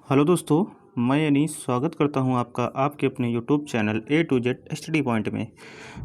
Hello दोस्तों, मैं अनीस स्वागत करता हूं आपका आपके अपने YouTube channel A to Z study point में।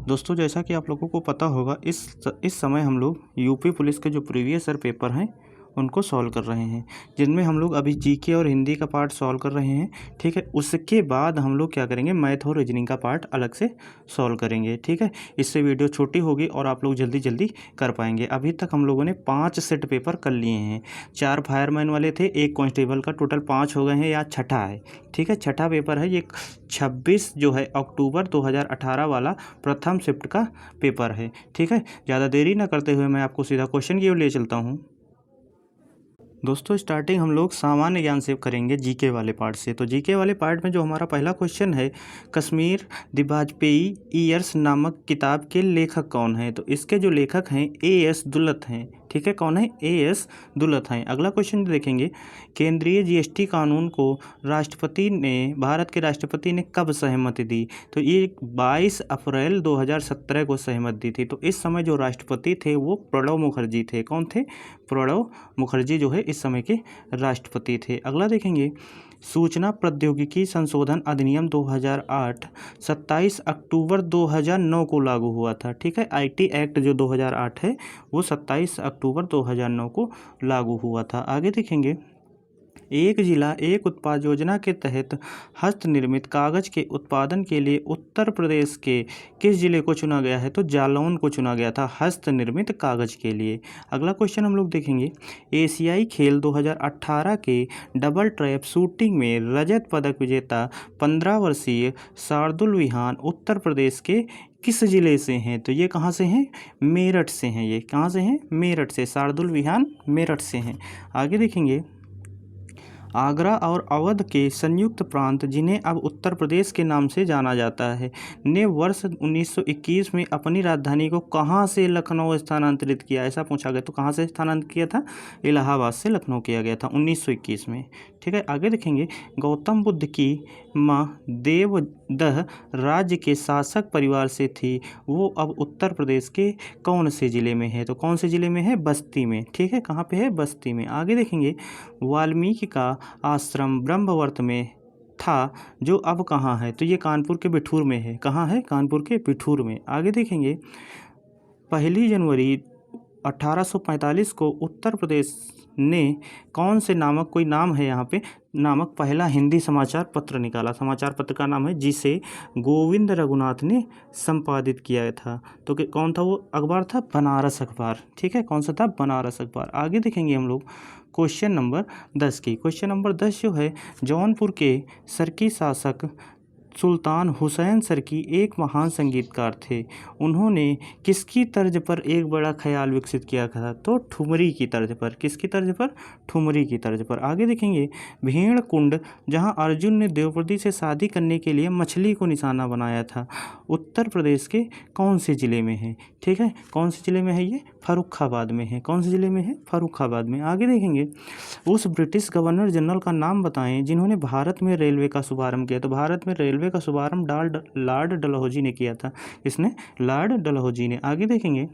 दोस्तों, जैसा कि आप लोगों को पता होगा, इस समय हम लोग यूपी पुलिस के जो प्रीवियस ईयर पेपर हैं उनको सॉल्व कर रहे हैं, जिनमें हम लोग अभी जीके और हिंदी का पार्ट सॉल्व कर रहे हैं। ठीक है, उसके बाद हम लोग क्या करेंगे, मैथ और रीजनिंग का पार्ट अलग से सॉल्व करेंगे। ठीक है, इससे वीडियो छोटी होगी और आप लोग जल्दी जल्दी कर पाएंगे। अभी तक हम लोगों ने 5 सेट पेपर कर लिए हैं। 4 फायरमैन वाले थे, 1 कांस्टेबल का, टोटल 5 हो गए हैं। या छठा है। ठीक है, छठा पेपर है ये। 26 जो है अक्टूबर 2018 वाला प्रथम शिफ्ट का पेपर है। ठीक है, ज़्यादा देरी ना करते हुए मैं आपको सीधा क्वेश्चन की ओर ले चलता हूँ। दोस्तों, स्टार्टिंग हम लोग सामान्य ज्ञान से करेंगे, जीके वाले पार्ट से। तो जीके वाले पार्ट में जो हमारा पहला क्वेश्चन है, कश्मीर द वाजपेयी ईयर्स नामक किताब के लेखक कौन है? तो इसके जो लेखक हैं एएस दुल्लत हैं। ठीक है, कौन है? एएस दुल्लत हैं। अगला क्वेश्चन देखेंगे, केंद्रीय जीएसटी कानून को भारत के राष्ट्रपति ने कब सहमति दी? तो ये 22 अप्रैल 2017 को सहमति दी थी। तो इस समय जो राष्ट्रपति थे वो प्रणब मुखर्जी थे। कौन थे? प्रणब मुखर्जी जो है इस समय के राष्ट्रपति थे। अगला देखेंगे, सूचना प्रौद्योगिकी संशोधन अधिनियम 2008 27 अक्टूबर 2009 को लागू हुआ था। ठीक है, आईटी एक्ट जो 2008 है वो 27 अक्टूबर 2009 को लागू हुआ था। आगे देखेंगे, एक जिला एक उत्पाद योजना के तहत हस्तनिर्मित कागज के उत्पादन के लिए उत्तर प्रदेश के किस जिले को चुना गया है? तो जालौन को चुना गया था हस्तनिर्मित कागज के लिए। अगला क्वेश्चन हम लोग देखेंगे, एशियाई खेल 2018 के डबल ट्रैप शूटिंग में रजत पदक विजेता 15 वर्षीय शार्दुल विहान उत्तर प्रदेश के किस जिले से हैं? तो ये कहाँ से हैं? मेरठ से हैं। ये कहाँ से हैं? मेरठ से। शार्दुल विहान मेरठ से हैं। आगे देखेंगे, आगरा और अवध के संयुक्त प्रांत, जिन्हें अब उत्तर प्रदेश के नाम से जाना जाता है, ने वर्ष 1921 में अपनी राजधानी को कहाँ से लखनऊ स्थानांतरित किया? ऐसा पूछा गया। तो कहाँ से स्थानांतरित किया था? इलाहाबाद से लखनऊ किया गया था 1921 में। ठीक है, आगे देखेंगे, गौतम बुद्ध की माँ देवदह राज्य के शासक परिवार से थी, वो अब उत्तर प्रदेश के कौन से ज़िले में है? तो कौन से ज़िले में है? बस्ती में। ठीक है, कहाँ पे है? बस्ती में। आगे देखेंगे, वाल्मीकि का आश्रम ब्रह्मवर्त में था, जो अब कहाँ है? तो ये कानपुर के बिठूर में है। कहाँ है? कानपुर के बिठूर में। आगे देखेंगे, 1 जनवरी 1845 को उत्तर प्रदेश ने कौन से नामक, कोई नाम है यहाँ पे, नामक पहला हिंदी समाचार पत्र निकाला। समाचार पत्र का नाम है, जिसे गोविंद रघुनाथ ने संपादित किया था। तो कौन था वो अखबार? था बनारस अखबार। ठीक है, कौन सा था? बनारस अखबार। आगे देखेंगे हम लोग क्वेश्चन नंबर 10 की। क्वेश्चन नंबर 10 जो है, जौनपुर के सरकी शासक सुल्तान हुसैन सरकी एक महान संगीतकार थे। उन्होंने किसकी तर्ज पर एक बड़ा ख्याल विकसित किया था? तो ठुमरी की तर्ज पर। किसकी तर्ज पर? ठुमरी की तर्ज पर। आगे देखेंगे, भेड़ कुंड, जहां अर्जुन ने द्रौपदी से शादी करने के लिए मछली को निशाना बनाया था, उत्तर प्रदेश के कौन से ज़िले में है? ठीक है, कौन से ज़िले में है? ये फर्रुखाबाद में है। कौन से ज़िले में है? फर्रुखाबाद में। आगे देखेंगे, उस ब्रिटिश गवर्नर जनरल का नाम बताएं जिन्होंने भारत में रेलवे का शुभारंभ किया। तो भारत में रेलवे का शुभारंभ लॉर्ड डलहौजी ने किया था। इसने लॉर्ड डलहौजी ने। आगे देखेंगे,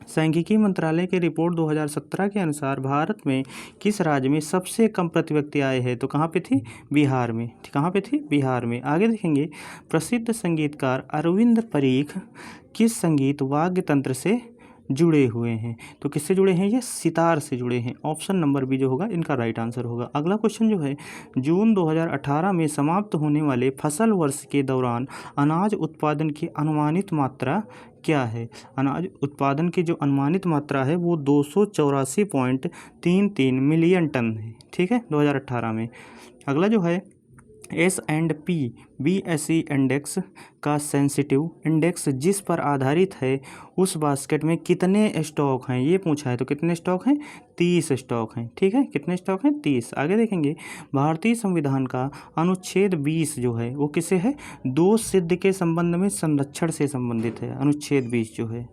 सांख्यिकी मंत्रालय की रिपोर्ट 2017 के अनुसार भारत में किस राज्य में सबसे कम प्रति व्यक्ति आय है? तो कहाँ पे थी? बिहार में। कहाँ पे थी? बिहार में। आगे देखेंगे, प्रसिद्ध संगीतकार अरविंद परीख किस संगीत वाद्य तंत्र से जुड़े हुए हैं? तो किससे जुड़े हैं? ये सितार से जुड़े हैं। ऑप्शन नंबर बी जो होगा इनका राइट आंसर होगा। अगला क्वेश्चन जो है, जून 2018 में समाप्त होने वाले फसल वर्ष के दौरान अनाज उत्पादन की अनुमानित मात्रा क्या है? अनाज उत्पादन की जो अनुमानित मात्रा है वो 284.33 मिलियन टन है। ठीक है, 2018 में। अगला जो है, S&P BSE इंडेक्स का सेंसिटिव इंडेक्स जिस पर आधारित है, उस बास्केट में कितने स्टॉक हैं? ये पूछा है। तो कितने स्टॉक हैं? 30 स्टॉक हैं। ठीक है, कितने स्टॉक हैं? 30। आगे देखेंगे, भारतीय संविधान का अनुच्छेद 20 जो है वो किसे है? दोष सिद्ध के संबंध में संरक्षण से संबंधित है। अनुच्छेद 20 जो है।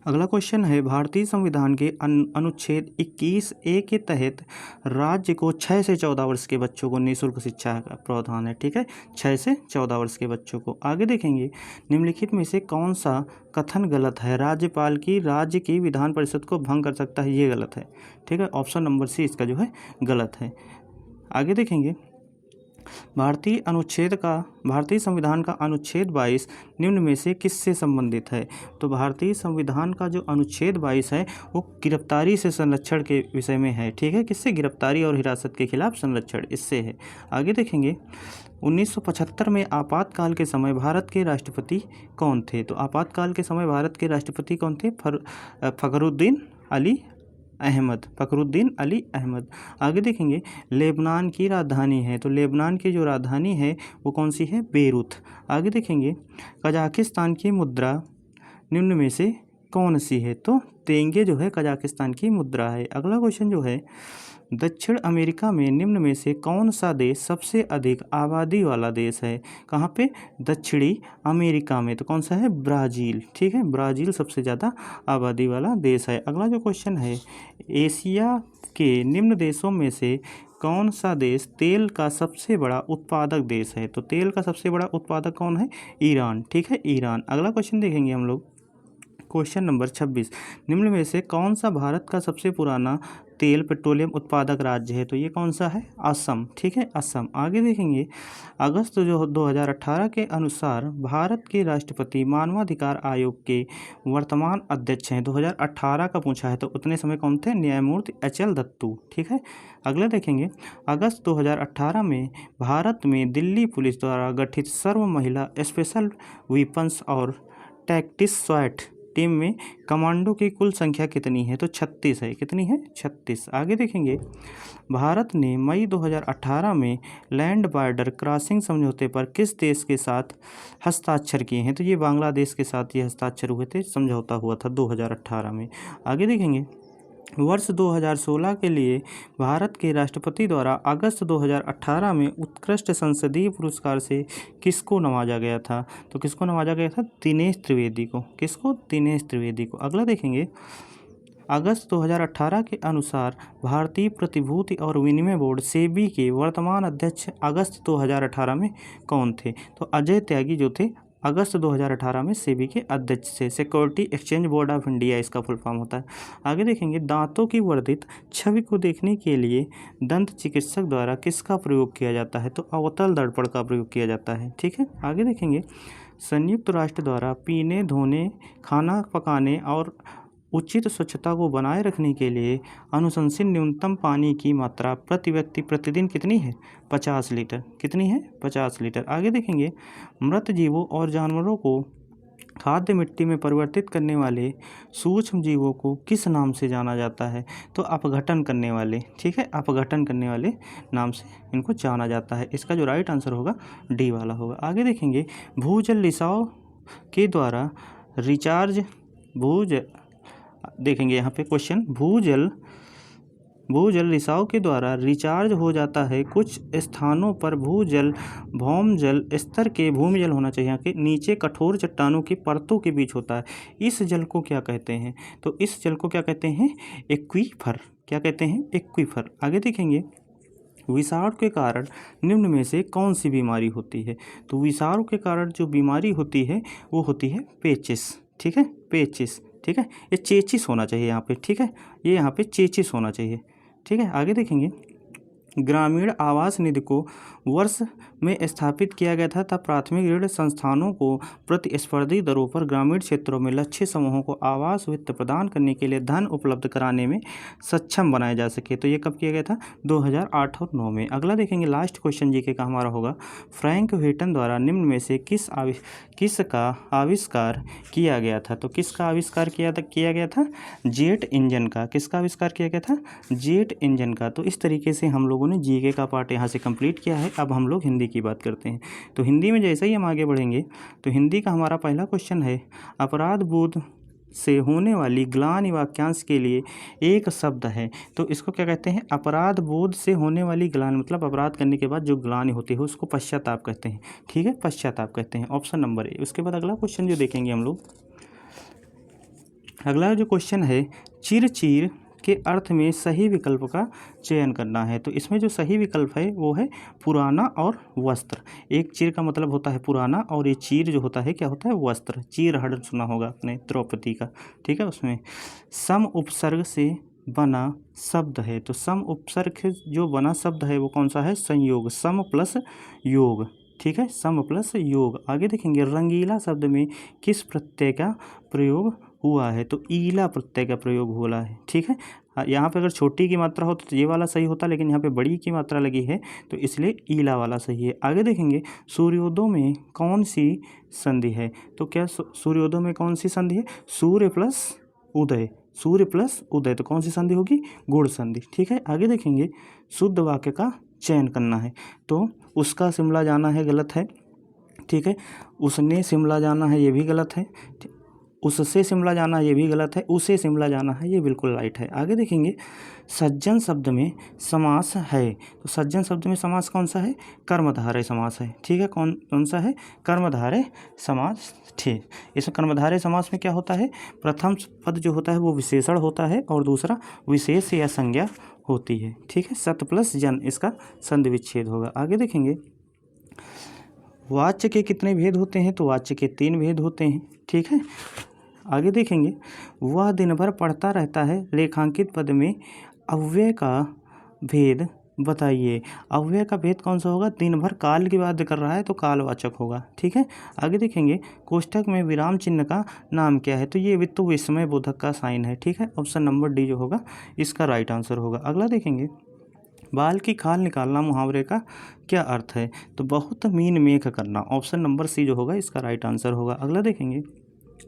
अगला क्वेश्चन है, भारतीय संविधान के अनुच्छेद 21A के तहत राज्य को 6 से 14 वर्ष के बच्चों को निःशुल्क शिक्षा का प्रावधान है। ठीक है, 6 से 14 वर्ष के बच्चों को। आगे देखेंगे, निम्नलिखित में से कौन सा कथन गलत है? राज्यपाल की राज्य की विधान परिषद को भंग कर सकता है, ये गलत है। ठीक है, ऑप्शन नंबर सी इसका जो है गलत है। आगे देखेंगे, भारतीय संविधान का अनुच्छेद 22 निम्न में से किससे संबंधित है? तो भारतीय संविधान का जो अनुच्छेद 22 है वो गिरफ्तारी से संरक्षण के विषय में है। ठीक है, किससे? गिरफ्तारी और हिरासत के खिलाफ संरक्षण, इससे है। आगे देखेंगे, 1975 में आपातकाल के समय भारत के राष्ट्रपति कौन थे? तो आपातकाल के समय भारत के राष्ट्रपति कौन थे? फखरुद्दीन अली अहमद। आगे देखेंगे, लेबनान की राजधानी है, तो लेबनान की जो राजधानी है वो कौन सी है? बेरूत। आगे देखेंगे, कजाकिस्तान की मुद्रा निम्न में से कौन सी है? तो तेंगे जो है कजाकिस्तान की मुद्रा है। अगला क्वेश्चन जो है, दक्षिण अमेरिका में निम्न में से कौन सा देश सबसे अधिक आबादी वाला देश है? कहाँ पे? दक्षिणी अमेरिका में। तो कौन सा है? ब्राज़ील। ठीक है, ब्राज़ील सबसे ज़्यादा आबादी वाला देश है। अगला जो क्वेश्चन है, एशिया के निम्न देशों में से कौन सा देश तेल का सबसे बड़ा उत्पादक देश है? तो तेल का सबसे बड़ा उत्पादक कौन है? ईरान। ठीक है, ईरान। अगला क्वेश्चन देखेंगे हम लोग, क्वेश्चन नंबर 26, निम्न में से कौन सा भारत का सबसे पुराना तेल पेट्रोलियम उत्पादक राज्य है? तो ये कौन सा है? असम। ठीक है, असम। आगे देखेंगे, अगस्त जो 2018 के अनुसार भारत के राष्ट्रपति मानवाधिकार आयोग के वर्तमान अध्यक्ष हैं। 2018 का पूछा है, तो उतने समय कौन थे? न्यायमूर्ति HL दत्तू। ठीक है, अगला देखेंगे, अगस्त 2018 में भारत में दिल्ली पुलिस द्वारा गठित सर्व महिला स्पेशल वेपन्स और टैक्टिक्स स्वाट टीम में कमांडो की कुल संख्या कितनी है? तो 36 है। कितनी है? 36। आगे देखेंगे, भारत ने मई 2018 में लैंड बॉर्डर क्रॉसिंग समझौते पर किस देश के साथ हस्ताक्षर किए हैं? तो ये बांग्लादेश के साथ ये हस्ताक्षर हुए थे, समझौता हुआ था 2018 में। आगे देखेंगे, वर्ष 2016 के लिए भारत के राष्ट्रपति द्वारा अगस्त 2018 में उत्कृष्ट संसदीय पुरस्कार से किसको नवाजा गया था? तो किसको नवाजा गया था? दिनेश त्रिवेदी को। किसको? दिनेश त्रिवेदी को। अगला देखेंगे, अगस्त 2018 के अनुसार भारतीय प्रतिभूति और विनिमय बोर्ड सेबी के वर्तमान अध्यक्ष अगस्त 2018 में कौन थे? तो अजय त्यागी जो थे अगस्त 2018 में सेबी के अध्यक्ष थे। Security exchange board of India इसका फुल फॉर्म होता है। आगे देखेंगे, दांतों की वर्धित छवि को देखने के लिए दंत चिकित्सक द्वारा किसका प्रयोग किया जाता है? तो अवतल दर्पण का प्रयोग किया जाता है। ठीक है, आगे देखेंगे, संयुक्त राष्ट्र द्वारा पीने, धोने, खाना पकाने और उचित स्वच्छता को बनाए रखने के लिए अनुशंसित न्यूनतम पानी की मात्रा प्रति व्यक्ति प्रतिदिन कितनी है? 50 लीटर। कितनी है? 50 लीटर। आगे देखेंगे, मृत जीवों और जानवरों को खाद्य मिट्टी में परिवर्तित करने वाले सूक्ष्म जीवों को किस नाम से जाना जाता है? तो अपघटन करने वाले। ठीक है, अपघटन करने वाले नाम से इनको जाना जाता है। इसका जो राइट आंसर होगा डी वाला होगा। आगे देखेंगे, भूजल रिसाव के द्वारा देखेंगे यहाँ पे क्वेश्चन, भूजल रिसाव के द्वारा रिचार्ज हो जाता है। कुछ स्थानों पर भूजल भौमजल स्तर के भूमिजल होना चाहिए, यहाँ के नीचे कठोर चट्टानों की परतों के बीच होता है। इस जल को क्या कहते हैं? तो इस जल को क्या कहते हैं? एक्वीफर। क्या कहते हैं? एक्वीफर। आगे देखेंगे, विषाणु के कारण निम्न में से कौन सी बीमारी होती है? तो विषाणु के कारण जो बीमारी होती है वो होती है पेचिस। ठीक है, पेचिस। ठीक है, ये चेचिस होना चाहिए यहाँ पे। ठीक है, ये यहाँ पे चेचिस होना चाहिए। ठीक है, आगे देखेंगे, ग्रामीण आवास निधि को वर्ष में स्थापित किया गया था, तब प्राथमिक ऋण संस्थानों को प्रतिस्पर्धी दरों पर ग्रामीण क्षेत्रों में लक्षित समूहों को आवास वित्त प्रदान करने के लिए धन उपलब्ध कराने में सक्षम बनाया जा सके। तो ये कब किया गया था? 2008 और 9 में। अगला देखेंगे, लास्ट क्वेश्चन जीके का हमारा होगा, फ्रैंक व्हिटन द्वारा निम्न में से किसका आविष्कार किया गया था? तो किसका आविष्कार किया गया था? जेट इंजन का। किसका आविष्कार किया गया था? जेट इंजन का। तो इस तरीके से हम लोगों ने जीके का पार्ट यहाँ से कंप्लीट किया है। अब हम लोग हिंदी की बात करते हैं। तो हिंदी में जैसे ही हम आगे बढ़ेंगे, तो हिंदी का हमारा पहला क्वेश्चन है, अपराध बोध से होने वाली ग्लानि वाक्यांश के लिए एक शब्द है। तो इसको क्या कहते हैं? अपराध बोध से होने वाली ग्लानि, मतलब अपराध करने के बाद जो ग्लानि होती है उसको पश्चाताप कहते हैं। ठीक है, पश्चाताप कहते हैं। Option number A. उसके बाद अगला क्वेश्चन जो देखेंगे हम लोग, अगला जो क्वेश्चन है, चिर चीर के अर्थ में सही विकल्प का चयन करना है। तो इसमें जो सही विकल्प है वो है पुराना और वस्त्र। एक चीर का मतलब होता है पुराना और ये चीर जो होता है क्या होता है, वस्त्र। चीरहरण सुना होगा आपने द्रौपदी का, ठीक है। उसमें सम उपसर्ग से बना शब्द है। तो सम उपसर्ग से जो बना शब्द है वो कौन सा है, संयोग, सम प्लस योग, ठीक है, सम प्लस योग। आगे देखेंगे, रंगीला शब्द में किस प्रत्यय का प्रयोग हुआ है। तो ईला प्रत्यय का प्रयोग हुआ है, ठीक है। यहाँ पे अगर छोटी की मात्रा हो तो ये वाला सही होता, लेकिन यहाँ पे बड़ी की मात्रा लगी है तो इसलिए ईला वाला सही है। आगे देखेंगे, सूर्योदय में कौन सी संधि है। तो क्या सूर्योदय में कौन सी संधि है, सूर्य प्लस उदय, सूर्य प्लस उदय, तो कौन सी संधि होगी, गुण संधि, ठीक है। आगे देखेंगे, शुद्ध वाक्य का चयन करना है। तो उसका शिमला जाना है, गलत है, ठीक है। उसने शिमला जाना है, ये भी गलत है। उससे शिमला जाना ये भी गलत है। उसे शिमला जाना है, ये बिल्कुल राइट है। आगे देखेंगे, सज्जन शब्द में समास है। तो सज्जन शब्द में समास कौन सा है, कर्मधारय समास है, ठीक है। कौन सा है, कर्मधारय समास, ठीक। इसमें कर्मधारय समास में क्या होता है, प्रथम पद जो होता है वो विशेषण होता है और दूसरा विशेष या संज्ञा होती है, ठीक है। सत प्लस जन, इसका संधि विच्छेद होगा। आगे देखेंगे, वाच्य के कितने भेद होते हैं। तो वाच्य के 3 भेद होते हैं, ठीक है। आगे देखेंगे, वह दिन भर पढ़ता रहता है, रेखांकित पद में अव्यय का भेद बताइए। अव्यय का भेद कौन सा होगा, दिन भर काल की बात कर रहा है तो कालवाचक होगा, ठीक है। आगे देखेंगे, कोष्ठक में विराम चिन्ह का नाम क्या है। तो ये वित्त विस्मय बोधक का साइन है, ठीक है। ऑप्शन नंबर डी जो होगा इसका राइट आंसर होगा। अगला देखेंगे, बाल की खाल निकालना मुहावरे का क्या अर्थ है। तो बहुत मीन मेघ करना, ऑप्शन नंबर सी जो होगा इसका राइट आंसर होगा। अगला देखेंगे,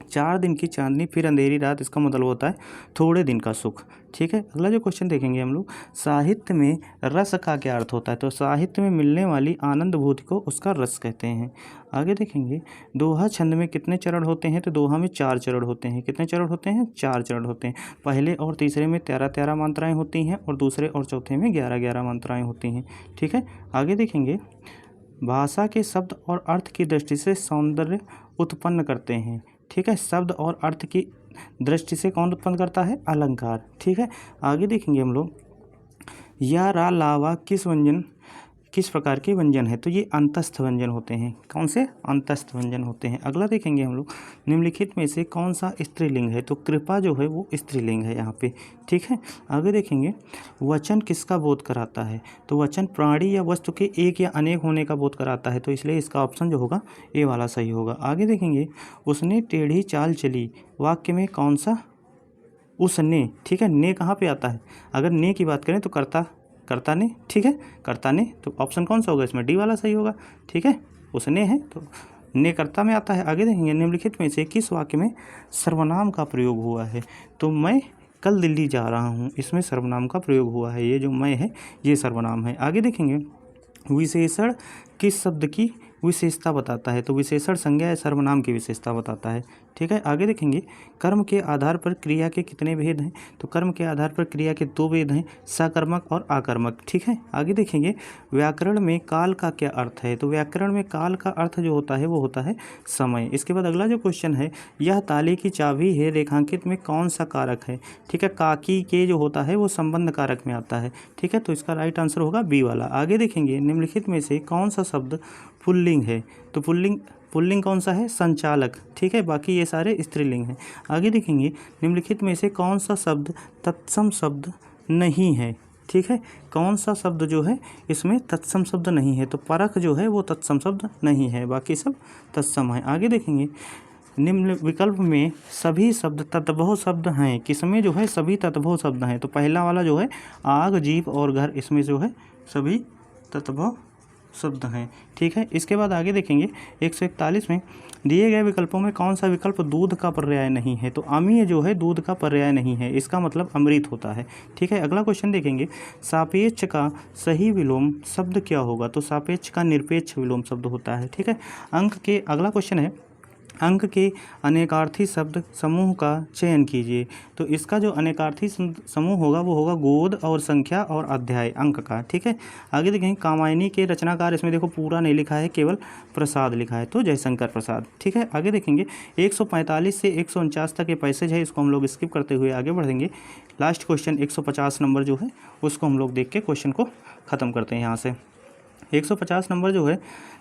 4 दिन की चांदनी फिर अंधेरी रात, इसका मतलब होता है थोड़े दिन का सुख, ठीक है। अगला जो क्वेश्चन देखेंगे हम लोग, साहित्य में रस का क्या अर्थ होता है। तो साहित्य में मिलने वाली आनंद भूति को उसका रस कहते हैं। आगे देखेंगे, दोहा छंद में कितने चरण होते हैं। तो दोहा में 4 चरण होते हैं। कितने चरण होते हैं, 4 चरण होते हैं। पहले और तीसरे में 13-13 मात्राएँ होती हैं और दूसरे और चौथे में 11-11 मात्राएँ होती हैं, ठीक है। आगे देखेंगे, भाषा के शब्द और अर्थ की दृष्टि से सौंदर्य उत्पन्न करते हैं, ठीक है। शब्द और अर्थ की दृष्टि से कौन उत्पन्न करता है, अलंकार, ठीक है। आगे देखेंगे हम लोग, या रा लावा किस प्रकार के व्यंजन है। तो ये अंतस्थ व्यंजन होते हैं। कौन से, अंतस्थ व्यंजन होते हैं। अगला देखेंगे हम लोग, निम्नलिखित में से कौन सा स्त्रीलिंग है। तो कृपा जो है वो स्त्रीलिंग है यहाँ पे, ठीक है। आगे देखेंगे, वचन किसका बोध कराता है। तो वचन प्राणी या वस्तु के एक या अनेक होने का बोध कराता है, तो इसलिए इसका ऑप्शन जो होगा ए वाला सही होगा। आगे देखेंगे, उसने टेढ़ी चाल चली, वाक्य में कौन सा, उसने, ठीक है। ने कहाँ पे आता है, अगर ने की बात करें तो कर्ता ने, ठीक है, कर्ता ने, तो ऑप्शन कौन सा होगा इसमें, डी वाला सही होगा, ठीक है। उसने है तो ने कर्ता में आता है। आगे देखेंगे, निम्नलिखित में से किस वाक्य में सर्वनाम का प्रयोग हुआ है। तो मैं कल दिल्ली जा रहा हूँ, इसमें सर्वनाम का प्रयोग हुआ है। ये जो मैं है ये सर्वनाम है। आगे देखेंगे, विशेषण किस शब्द की विशेषता बताता है। तो विशेषण संज्ञा या सर्वनाम की विशेषता बताता है, ठीक है। आगे देखेंगे, कर्म के आधार पर क्रिया के कितने भेद हैं। तो कर्म के आधार पर क्रिया के 2 भेद हैं, सकर्मक और आकर्मक, ठीक है। आगे देखेंगे, व्याकरण में काल का क्या अर्थ है। तो व्याकरण में काल का अर्थ जो होता है वो होता है समय। इसके बाद अगला जो क्वेश्चन है, यह ताले की चाबी है, रेखांकित में कौन सा कारक है, ठीक है। काकी के जो होता है वो संबंध कारक में आता है, ठीक है। तो इसका राइट आंसर होगा बी वाला। आगे देखेंगे, निम्नलिखित में से कौन सा शब्द पुल्लिंग है। तो पुल्लिंग कौन सा है, संचालक, ठीक है। बाकी ये सारे स्त्रीलिंग हैं। आगे देखेंगे, निम्नलिखित में से कौन सा शब्द तत्सम शब्द नहीं है, ठीक है। कौन सा शब्द जो है इसमें तत्सम शब्द नहीं है। तो परख जो है वो तत्सम शब्द नहीं है, बाकी सब तत्सम है। आगे देखेंगे, निम्न विकल्प में सभी शब्द तत्भव शब्द हैं, किसमें जो है सभी तत्भव शब्द हैं। तो पहला वाला जो है आग, जीप और घर, इसमें जो है सभी तत्भव शब्द हैं, ठीक है। इसके बाद आगे देखेंगे, 141 में दिए गए विकल्पों में कौन सा विकल्प दूध का पर्याय नहीं है। तो अमीय जो है दूध का पर्याय नहीं है, इसका मतलब अमृत होता है, ठीक है। अगला क्वेश्चन देखेंगे, सापेक्ष का सही विलोम शब्द क्या होगा। तो सापेक्ष का निरपेक्ष विलोम शब्द होता है, ठीक है। अगला क्वेश्चन है, अंक के अनेकार्थी शब्द समूह का चयन कीजिए। तो इसका जो अनेकार्थी समूह होगा वो होगा गोद और संख्या और अध्याय अंक का। ठीक है, आगे देखेंगे कामायनी के रचनाकार, इसमें देखो पूरा नहीं लिखा है, केवल प्रसाद लिखा है, तो जयशंकर प्रसाद। ठीक है, आगे देखेंगे 145 से 149 तक ये पैसेज है, इसको हम लोग स्किप करते हुए आगे बढ़ेंगे। लास्ट क्वेश्चन 150 नंबर जो है उसको हम लोग देख के क्वेश्चन को ख़त्म करते हैं यहाँ से। 150 नंबर जो है,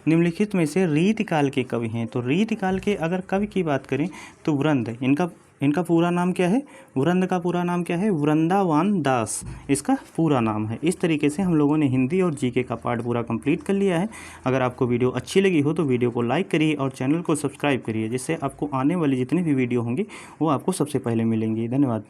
निम्नलिखित में से रीतिकाल के कवि हैं। तो रीतिकाल के अगर कवि की बात करें तो वृंद, इनका पूरा नाम क्या है, वृंद का पूरा नाम क्या है, वृंदावन दास इसका पूरा नाम है। इस तरीके से हम लोगों ने हिंदी और जीके का पार्ट पूरा कंप्लीट कर लिया है। अगर आपको वीडियो अच्छी लगी हो तो वीडियो को लाइक करिए और चैनल को सब्सक्राइब करिए, जिससे आपको आने वाली जितनी भी वीडियो होंगी वो आपको सबसे पहले मिलेंगी। धन्यवाद।